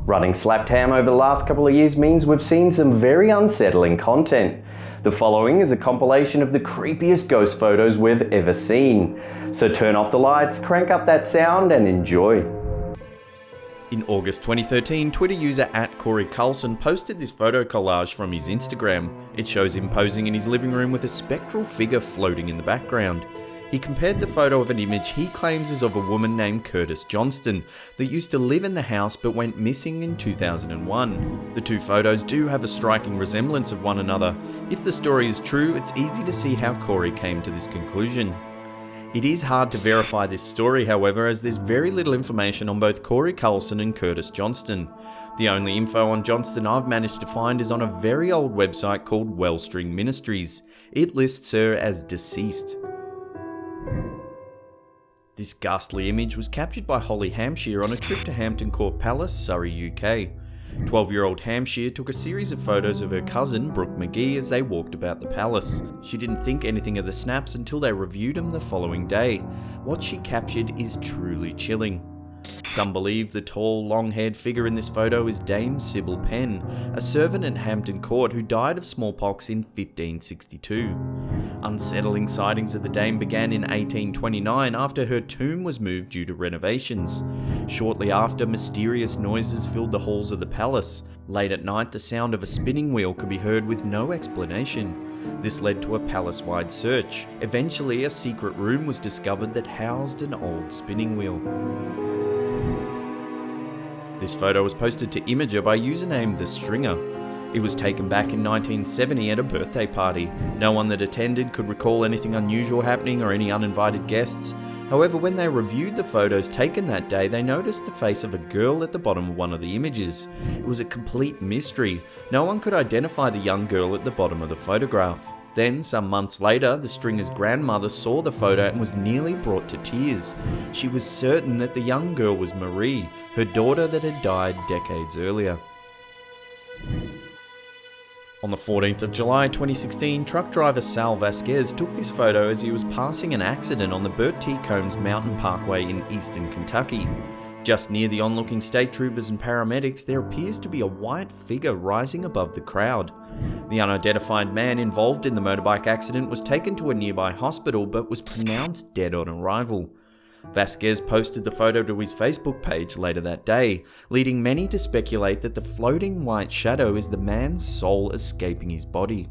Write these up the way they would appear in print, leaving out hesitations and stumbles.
Running Slaptam over the last couple of years means we've seen some very unsettling content. The following is a compilation of the creepiest ghost photos we've ever seen. So turn off the lights, crank up that sound, and enjoy. In August 2013, Twitter user @CoreyCarlson posted this photo collage from his Instagram. It shows him posing in his living room with a spectral figure floating in the background. He compared the photo of an image he claims is of a woman named Curtis Johnston that used to live in the house but went missing in 2001. The two photos do have a striking resemblance of one another. If the story is true, it's easy to see how Corey came to this conclusion. It is hard to verify this story, however, as there's very little information on both Corey Carlson and Curtis Johnston. The only info on Johnston I've managed to find is on a very old website called Wellstring Ministries. It lists her as deceased. This ghastly image was captured by Holly Hampshire on a trip to Hampton Court Palace, Surrey, UK. 12-year-old Hampshire took a series of photos of her cousin, Brooke McGee, as they walked about the palace. She didn't think anything of the snaps until they reviewed them the following day. What she captured is truly chilling. Some believe the tall, long-haired figure in this photo is Dame Sybil Penn, a servant at Hampton Court who died of smallpox in 1562. Unsettling sightings of the dame began in 1829 after her tomb was moved due to renovations. Shortly after, mysterious noises filled the halls of the palace. Late at night, the sound of a spinning wheel could be heard with no explanation. This led to a palace-wide search. Eventually, a secret room was discovered that housed an old spinning wheel. This photo was posted to Imgur by username The Stringer. It was taken back in 1970 at a birthday party. No one that attended could recall anything unusual happening or any uninvited guests. However, when they reviewed the photos taken that day, they noticed the face of a girl at the bottom of one of the images. It was a complete mystery. No one could identify the young girl at the bottom of the photograph. Then, some months later, the Stringer's grandmother saw the photo and was nearly brought to tears. She was certain that the young girl was Marie, her daughter that had died decades earlier. On the 14th of July 2016, truck driver Sal Vasquez took this photo as he was passing an accident on the Bert T. Combs Mountain Parkway in eastern Kentucky. Just near the onlooking state troopers and paramedics, there appears to be a white figure rising above the crowd. The unidentified man involved in the motorbike accident was taken to a nearby hospital but was pronounced dead on arrival. Vasquez posted the photo to his Facebook page later that day, leading many to speculate that the floating white shadow is the man's soul escaping his body.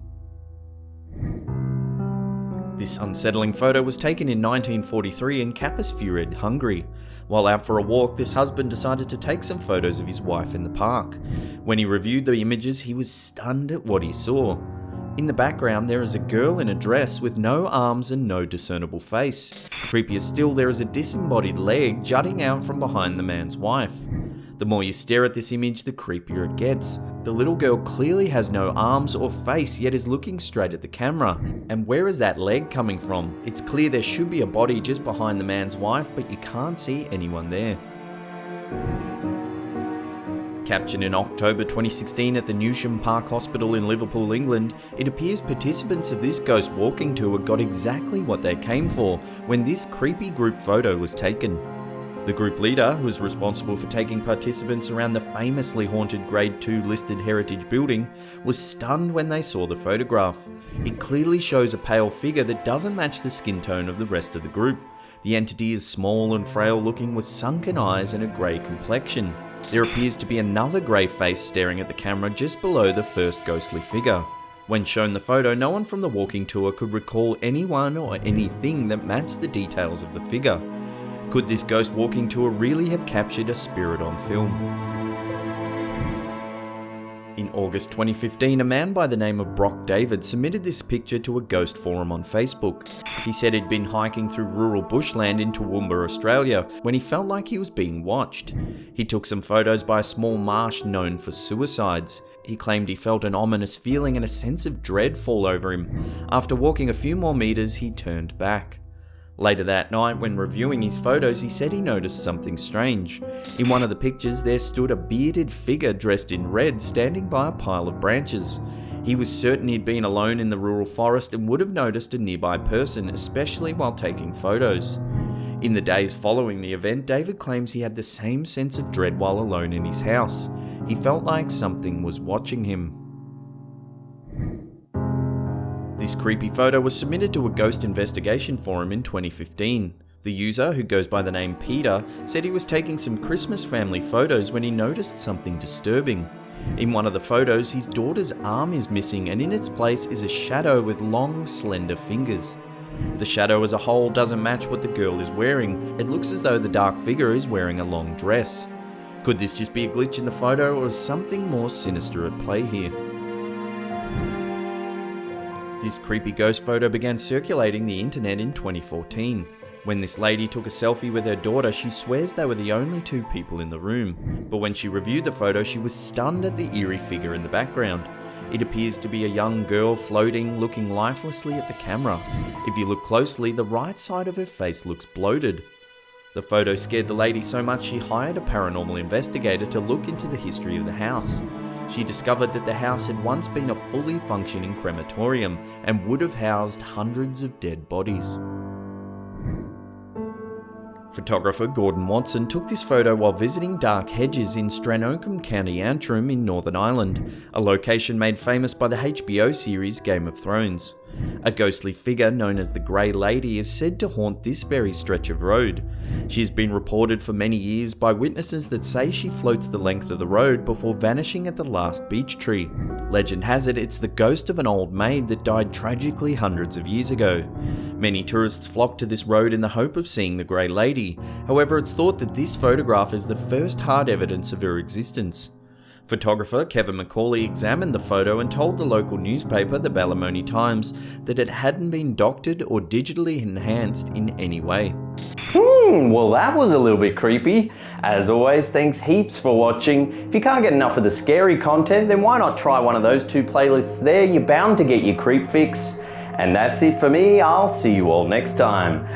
This unsettling photo was taken in 1943 in Kapusfjord, Hungary. While out for a walk, this husband decided to take some photos of his wife in the park. When he reviewed the images, he was stunned at what he saw. In the background, there is a girl in a dress with no arms and no discernible face. Creepier still, there is a disembodied leg jutting out from behind the man's wife. The more you stare at this image, the creepier it gets. The little girl clearly has no arms or face, yet is looking straight at the camera. And where is that leg coming from? It's clear there should be a body just behind the man's wife, but you can't see anyone there. Captured in October 2016 at the Newsham Park Hospital in Liverpool, England, it appears participants of this ghost walking tour got exactly what they came for when this creepy group photo was taken. The group leader, who was responsible for taking participants around the famously haunted Grade 2 listed heritage building, was stunned when they saw the photograph. It clearly shows a pale figure that doesn't match the skin tone of the rest of the group. The entity is small and frail looking with sunken eyes and a grey complexion. There appears to be another grey face staring at the camera just below the first ghostly figure. When shown the photo, no one from the walking tour could recall anyone or anything that matched the details of the figure. Could this ghost walking tour really have captured a spirit on film? In August 2015, a man by the name of Brock David submitted this picture to a ghost forum on Facebook. He said he'd been hiking through rural bushland in Toowoomba, Australia, when he felt like he was being watched. He took some photos by a small marsh known for suicides. He claimed he felt an ominous feeling and a sense of dread fall over him. After walking a few more meters, he turned back. Later that night, when reviewing his photos, he said he noticed something strange. In one of the pictures, there stood a bearded figure dressed in red standing by a pile of branches. He was certain he'd been alone in the rural forest and would have noticed a nearby person, especially while taking photos. In the days following the event, David claims he had the same sense of dread while alone in his house. He felt like something was watching him. This creepy photo was submitted to a ghost investigation forum in 2015. The user, who goes by the name Peter, said he was taking some Christmas family photos when he noticed something disturbing. In one of the photos, his daughter's arm is missing, and in its place is a shadow with long, slender fingers. The shadow as a whole doesn't match what the girl is wearing. It looks as though the dark figure is wearing a long dress. Could this just be a glitch in the photo, or is something more sinister at play here? This creepy ghost photo began circulating the internet in 2014. When this lady took a selfie with her daughter, she swears they were the only two people in the room. But when she reviewed the photo, she was stunned at the eerie figure in the background. It appears to be a young girl floating, looking lifelessly at the camera. If you look closely, the right side of her face looks bloated. The photo scared the lady so much she hired a paranormal investigator to look into the history of the house. She discovered that the house had once been a fully functioning crematorium and would have housed hundreds of dead bodies. Photographer Gordon Watson took this photo while visiting Dark Hedges in Stranocum, County Antrim in Northern Ireland, a location made famous by the HBO series Game of Thrones. A ghostly figure known as the Grey Lady is said to haunt this very stretch of road. She has been reported for many years by witnesses that say she floats the length of the road before vanishing at the last beech tree. Legend has it it's the ghost of an old maid that died tragically hundreds of years ago. Many tourists flock to this road in the hope of seeing the Grey Lady. However, it's thought that this photograph is the first hard evidence of her existence. Photographer Kevin McCauley examined the photo and told the local newspaper, the Ballymoney Times, that it hadn't been doctored or digitally enhanced in any way. Well that was a little bit creepy. As always, thanks heaps for watching. If you can't get enough of the scary content, then why not try one of those two playlists there? You're bound to get your creep fix. And that's it for me. I'll see you all next time.